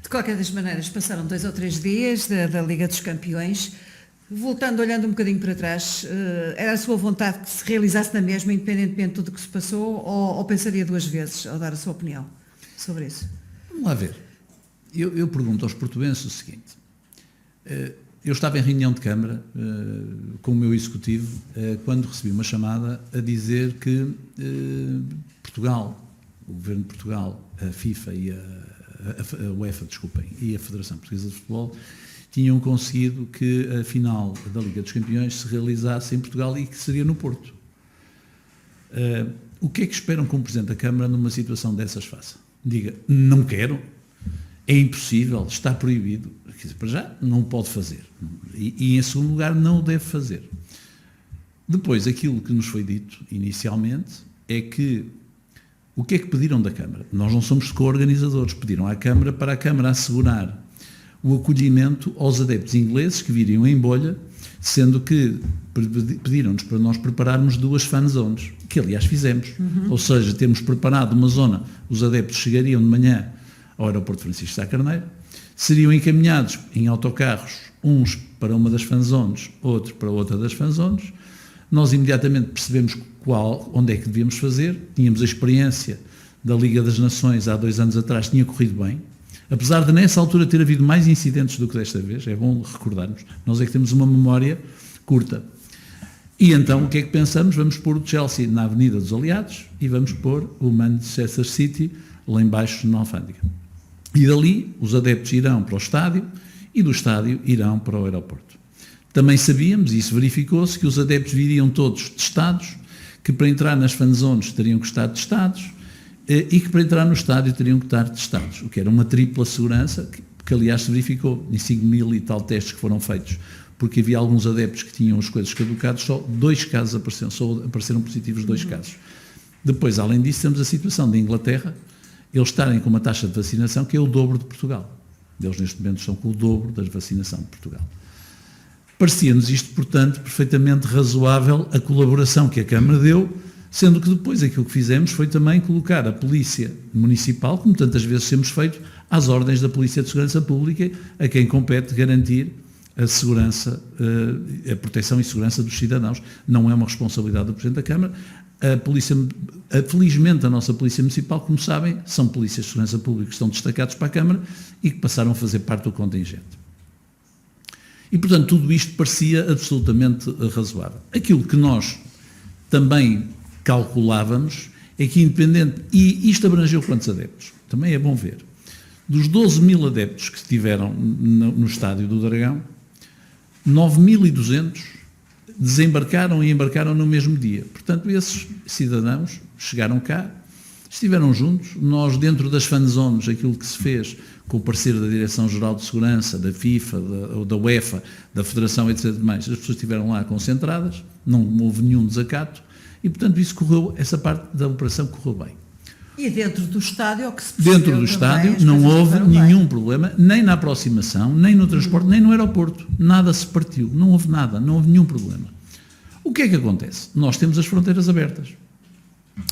De qualquer das maneiras, passaram 2 ou 3 dias da Liga dos Campeões. Voltando, olhando um bocadinho para trás, era a sua vontade que se realizasse na mesma, independentemente de tudo o que se passou, ou pensaria 2 vezes ao dar a sua opinião sobre isso? Vamos lá ver. Eu pergunto aos portugueses o seguinte. Eu estava em reunião de Câmara com o meu executivo quando recebi uma chamada a dizer que Portugal, o Governo de Portugal, a FIFA e a UEFA, desculpem, e a Federação Portuguesa de Futebol tinham conseguido que a final da Liga dos Campeões se realizasse em Portugal e que seria no Porto. O que é que esperam que um Presidente da Câmara numa situação dessas faça? Diga, não quero, é impossível, está proibido. Quer dizer, para já não pode fazer. E em segundo lugar, não o deve fazer. Depois, aquilo que nos foi dito inicialmente é que o que é que pediram da Câmara? Nós não somos co-organizadores, pediram à Câmara para a Câmara assegurar o acolhimento aos adeptos ingleses que viriam em bolha, sendo que pediram-nos para nós prepararmos 2 fan zones, que aliás fizemos. Ou seja, temos preparado uma zona, os adeptos chegariam de manhã ao aeroporto Francisco Sá Carneiro, seriam encaminhados em autocarros, uns para uma das fan zones, outro para outra das fan zones. Nós imediatamente percebemos onde é que devíamos fazer, tínhamos a experiência da Liga das Nações há 2 anos atrás, tinha corrido bem, apesar de nessa altura ter havido mais incidentes do que desta vez, é bom recordarmos, nós é que temos uma memória curta. E então o que é que pensamos? Vamos pôr o Chelsea na Avenida dos Aliados e vamos pôr o Manchester City lá embaixo na Alfândega. E dali os adeptos irão para o estádio e do estádio irão para o aeroporto. Também sabíamos, e isso verificou-se, que os adeptos viriam todos testados, que para entrar nas fanzones teriam que estar testados e que para entrar no estádio teriam que estar testados, o que era uma tripla segurança, que aliás se verificou em 5.000 e tal testes que foram feitos, porque havia alguns adeptos que tinham as coisas caducadas, só 2 casos apareceram, só apareceram positivos 2 casos. Depois, além disso, temos a situação da Inglaterra, eles estarem com uma taxa de vacinação que é o dobro de Portugal. Eles neste momento estão com o dobro da vacinação de Portugal. Parecia-nos isto, portanto, perfeitamente razoável a colaboração que a Câmara deu, sendo que depois aquilo que fizemos foi também colocar a Polícia Municipal, como tantas vezes temos feito, às ordens da Polícia de Segurança Pública, a quem compete garantir a segurança, a proteção e segurança dos cidadãos. Não é uma responsabilidade do Presidente da Câmara. Felizmente a nossa Polícia Municipal, como sabem, são polícias de segurança pública que estão destacados para a Câmara e que passaram a fazer parte do contingente. E, portanto, tudo isto parecia absolutamente razoável. Aquilo que nós também calculávamos é que, independente, e isto abrangeu quantos adeptos? Também é bom ver. Dos 12.000 adeptos que estiveram no estádio do Dragão, 9.200 desembarcaram e embarcaram no mesmo dia. Portanto, esses cidadãos chegaram cá, estiveram juntos. Nós, dentro das fanzones, aquilo que se fez com o parceiro da Direção-Geral de Segurança, da FIFA, da UEFA, da Federação, etc. As pessoas estiveram lá concentradas, não houve nenhum desacato e, portanto, essa parte da operação correu bem. E dentro do estádio, o que se percebeu dentro do estádio também, não houve nenhum bem. problema, nem na aproximação, nem no transporte, nem no aeroporto. Nada se partiu, não houve nada, não houve nenhum problema. O que é que acontece? Nós temos as fronteiras abertas.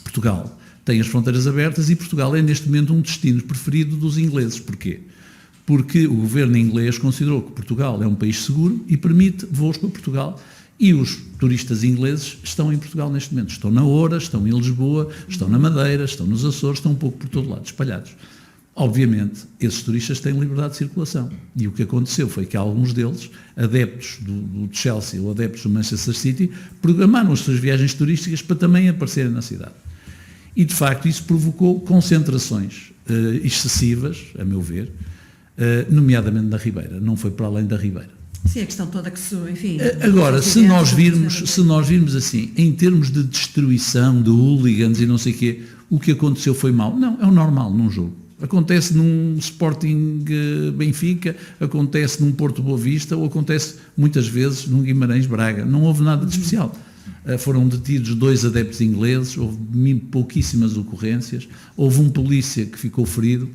Portugal tem as fronteiras abertas e Portugal é neste momento um destino preferido dos ingleses. Porquê? Porque o governo inglês considerou que Portugal é um país seguro e permite voos para Portugal e os turistas ingleses estão em Portugal neste momento. Estão na Oura, estão em Lisboa, estão na Madeira, estão nos Açores, estão um pouco por todo lado, espalhados. Obviamente, esses turistas têm liberdade de circulação e o que aconteceu foi que alguns deles, adeptos do Chelsea ou adeptos do Manchester City, programaram as suas viagens turísticas para também aparecerem na cidade. E, de facto, isso provocou concentrações excessivas, a meu ver, nomeadamente na Ribeira. Não foi para além da Ribeira. Sim, a questão toda que se, enfim... Agora, se nós virmos assim, em termos de destruição, de hooligans e não sei o quê, o que aconteceu foi mau. Não, é o normal num jogo. Acontece num Sporting Benfica, acontece num Porto Boa Vista ou acontece muitas vezes num Guimarães Braga. Não houve nada de especial. Foram detidos 2 adeptos ingleses, houve pouquíssimas ocorrências, houve um polícia que ficou ferido.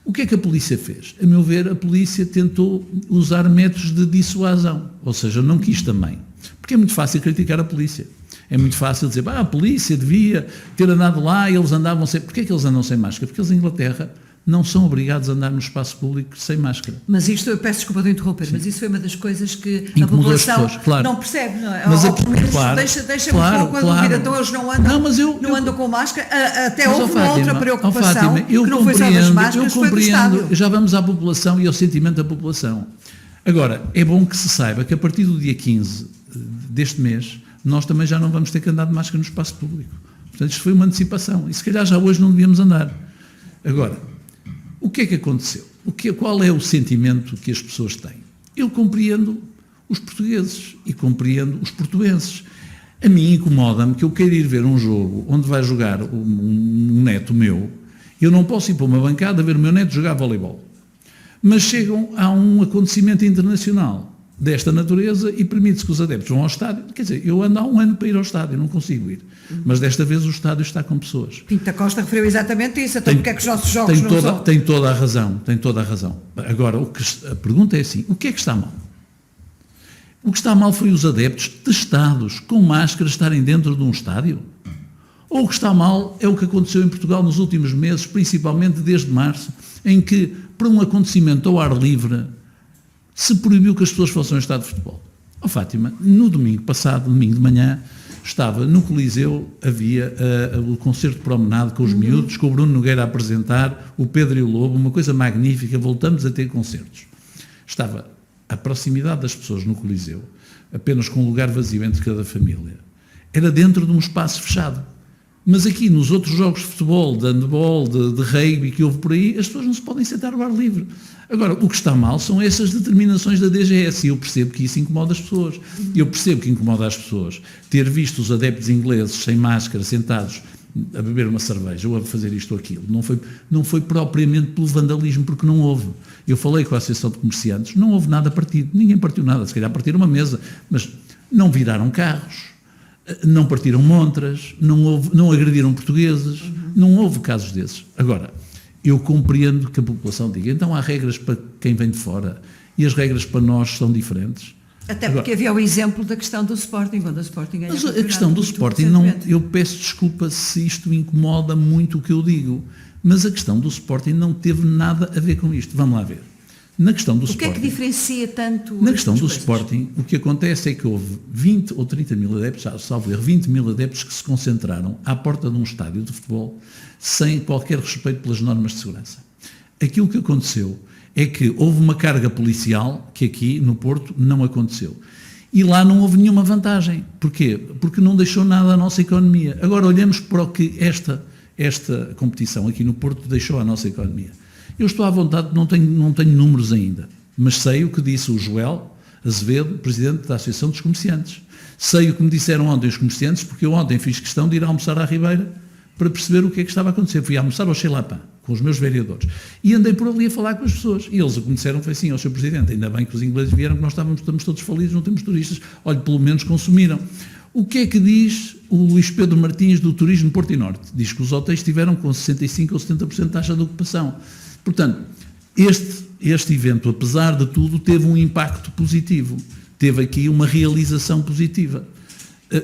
O que é que a polícia fez? A meu ver, a polícia tentou usar métodos de dissuasão, ou seja, não quis também. Porque é muito fácil criticar a polícia. É muito fácil dizer, a polícia devia ter andado lá e eles andavam sem... Porquê é que eles andam sem máscara? Porque eles em Inglaterra não são obrigados a andar no espaço público sem máscara. Mas isto, eu peço desculpa de interromper, mas isso foi uma das coisas que a Incomodou as população pessoas, claro. não percebe, não é? Mas Ou pelo menos claro, deixa-me um pouco a dúvida, então eles não andam, não andam com máscara, até Mas, houve uma outra preocupação, Fátima, que não foi só das máscaras, foi do estádio. Já vamos à população e ao sentimento da população. Agora, é bom que se saiba que a partir do dia 15 deste mês, nós também já não vamos ter que andar de máscara no espaço público. Portanto, isto foi uma antecipação. E se calhar já hoje não devíamos andar. Agora, o que é que aconteceu? Qual é o sentimento que as pessoas têm? Eu compreendo os portugueses e compreendo os portuenses. A mim incomoda-me que eu queira ir ver um jogo onde vai jogar um neto meu, eu não posso ir para uma bancada ver o meu neto jogar voleibol. Mas chegam a um acontecimento internacional desta natureza e permite-se que os adeptos vão ao estádio. Quer dizer, eu ando há um ano para ir ao estádio, não consigo ir. Mas desta vez o estádio está com pessoas. Pinto da Costa referiu exatamente isso, então porque é que os nossos jogos não são? Tem toda a razão. Agora, a pergunta é assim, o que é que está mal? O que está mal foi os adeptos testados, com máscara, estarem dentro de um estádio? Ou o que está mal é o que aconteceu em Portugal nos últimos meses, principalmente desde março, em que, por um acontecimento ao ar livre, se proibiu que as pessoas fossem ao estádio de futebol. Fátima, no domingo passado, domingo de manhã, estava no Coliseu, havia o concerto de promenade com os miúdos, com o Bruno Nogueira a apresentar, o Pedro e o Lobo, uma coisa magnífica, voltamos a ter concertos. Estava a proximidade das pessoas no Coliseu, apenas com um lugar vazio entre cada família. Era dentro de um espaço fechado. Mas aqui, nos outros jogos de futebol, de handball, de rugby que houve por aí, as pessoas não se podem sentar ao ar livre. Agora, o que está mal são essas determinações da DGS, e eu percebo que isso incomoda as pessoas. Eu percebo que incomoda as pessoas ter visto os adeptos ingleses sem máscara, sentados a beber uma cerveja ou a fazer isto ou aquilo. Não foi propriamente pelo vandalismo, porque não houve. Eu falei com a Associação de Comerciantes, não houve nada partido, ninguém partiu nada, se calhar partiram uma mesa, mas não viraram carros. Não partiram montras, não agrediram portugueses, não houve casos desses. Agora, eu compreendo que a população diga, então há regras para quem vem de fora e as regras para nós são diferentes. Até porque havia o exemplo da questão do Sporting, quando o Sporting ganha. Mas a questão do Sporting, eu peço desculpa se isto incomoda muito o que eu digo, mas a questão do Sporting não teve nada a ver com isto. Vamos lá ver. Na questão do Sporting, o que é que diferencia tanto? Na questão do Sporting, o que acontece é que houve 20 ou 30 mil adeptos, salvo erro, 20 mil adeptos que se concentraram à porta de um estádio de futebol sem qualquer respeito pelas normas de segurança. Aquilo que aconteceu é que houve uma carga policial que aqui no Porto não aconteceu. E lá não houve nenhuma vantagem. Porquê? Porque não deixou nada à nossa economia. Agora olhamos para o que esta competição aqui no Porto deixou à nossa economia. Eu estou à vontade, não tenho números ainda, mas sei o que disse o Joel Azevedo, presidente da Associação dos Comerciantes. Sei o que me disseram ontem os comerciantes, porque eu ontem fiz questão de ir almoçar à Ribeira para perceber o que é que estava a acontecer. Fui almoçar ao Xelapã, com os meus vereadores, e andei por ali a falar com as pessoas. E eles o que me disseram foi assim, ao Sr. Presidente, ainda bem que os ingleses vieram, que nós estamos todos falidos, não temos turistas. Olha, pelo menos consumiram. O que é que diz o Luís Pedro Martins do Turismo Porto e Norte? Diz que os hotéis estiveram com 65% ou 70% de taxa de ocupação. Portanto, este evento, apesar de tudo, teve um impacto positivo. Teve aqui uma realização positiva.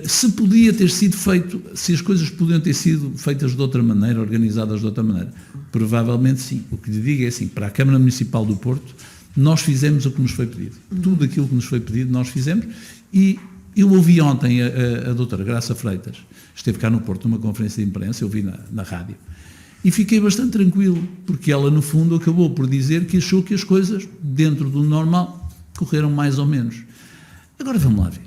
Se podia ter sido feito, se as coisas podiam ter sido feitas de outra maneira, organizadas de outra maneira, provavelmente sim. O que lhe digo é assim, para a Câmara Municipal do Porto, nós fizemos o que nos foi pedido. Tudo aquilo que nos foi pedido, nós fizemos. E eu ouvi ontem a doutora Graça Freitas, esteve cá no Porto numa conferência de imprensa, eu vi na rádio, e fiquei bastante tranquilo, porque ela, no fundo, acabou por dizer que achou que as coisas, dentro do normal, correram mais ou menos. Agora vamos lá ver.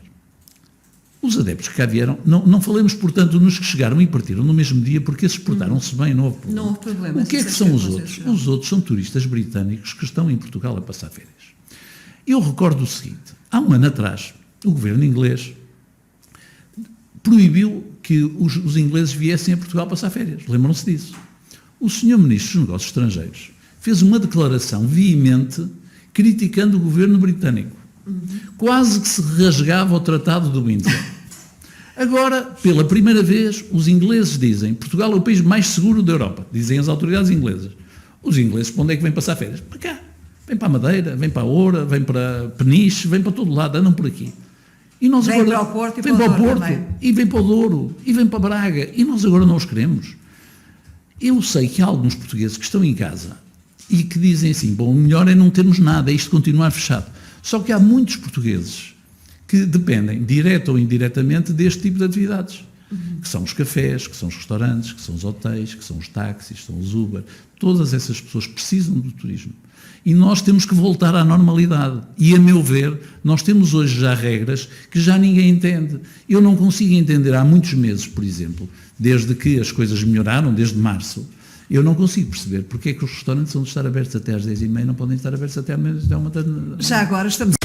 Os adeptos que cá vieram, não falemos, portanto, nos que chegaram e partiram no mesmo dia, porque esses portaram-se bem, não houve problema. Não houve problema. O que é que são os outros? Os outros são turistas britânicos que estão em Portugal a passar férias. Eu recordo o seguinte, há um ano atrás, o governo inglês proibiu que os ingleses viessem a Portugal passar férias. Lembram-se disso? O senhor Ministro dos Negócios Estrangeiros fez uma declaração veemente criticando o governo britânico. Quase que se rasgava o Tratado do Windsor. Agora, pela primeira vez, os ingleses dizem Portugal é o país mais seguro da Europa, dizem as autoridades inglesas. Os ingleses, para onde é que vêm passar férias? Para cá. Vêm para a Madeira, vêm para a Oura, vêm para Peniche, vêm para todo lado, andam por aqui. E nós vem agora, para o Porto e vem para o Porto, também. e vem para o Douro, e vem para Braga, e nós agora não os queremos. Eu sei que há alguns portugueses que estão em casa e que dizem assim, bom, o melhor é não termos nada, é isto continuar fechado. Só que há muitos portugueses que dependem, direta ou indiretamente, deste tipo de atividades. Que são os cafés, que são os restaurantes, que são os hotéis, que são os táxis, que são os Uber. Todas essas pessoas precisam do turismo. E nós temos que voltar à normalidade. E, a meu ver, nós temos hoje já regras que já ninguém entende. Eu não consigo entender há muitos meses, por exemplo, desde que as coisas melhoraram, desde março, eu não consigo perceber porque é que os restaurantes vão estar abertos até às 10h30 e não podem estar abertos até à 1h. Já agora estamos